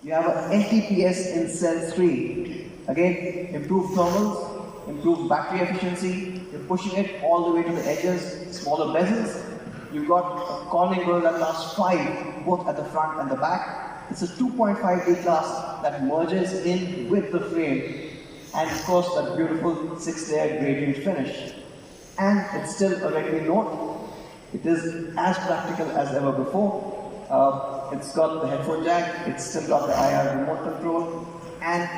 You have an NTPS in Cell 3. Again, improved thermals, improved battery efficiency. You're pushing it all the way to the edges, smaller bezels. You've got a cornering grill that lasts 5, both at the front and the back. It's a 2.5D glass that merges in with the frame. And of course, that beautiful 6-layer gradient finish. And it's still a Redmi Note. It is as practical as ever before. It's got the headphone jack, it's still got the IR remote control, and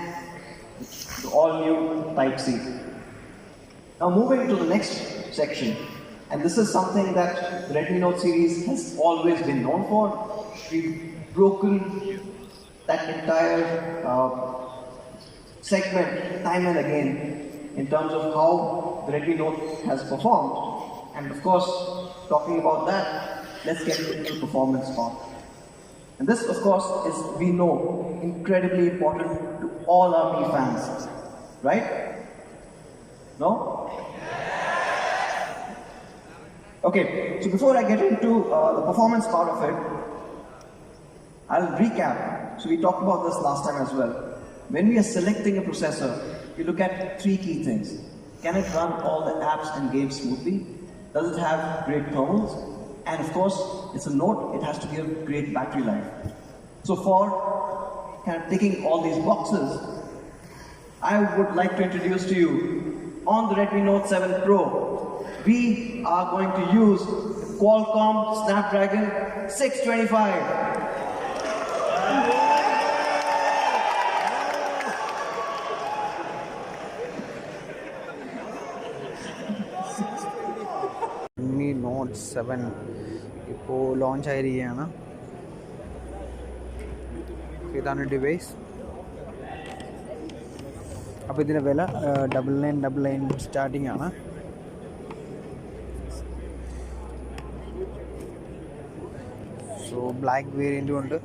the all-new Type-C. Now moving to the next section, and this is something that the Redmi Note series has always been known for. We've broken that entire segment time and again in terms of how the Redmi Note has performed. And of course, talking about that, let's get into the performance part. And this, of course, is, we know, incredibly important to all our Mi fans, right? No? Okay, so before I get into the performance part of it, I'll recap. So we talked about this last time as well. When we are selecting a processor, we look at 3 key things. Can it run all the apps and games smoothly? Does it have great thermals? And of course, it's a Note, it has to give great battery life. So for kind of ticking all these boxes, I would like to introduce to you, on the Redmi Note 7 Pro, we are going to use the Qualcomm Snapdragon 625. Redmi Note 7 ഇപ്പോൾ launch ആയിരിക്കുകയാണ്. ഇതാണ് device. അപ്പോൾ ഇതിൻ്റെ വില 9999 starting ആണ്. So black വേരിയൻറ്റും ഉണ്ട്.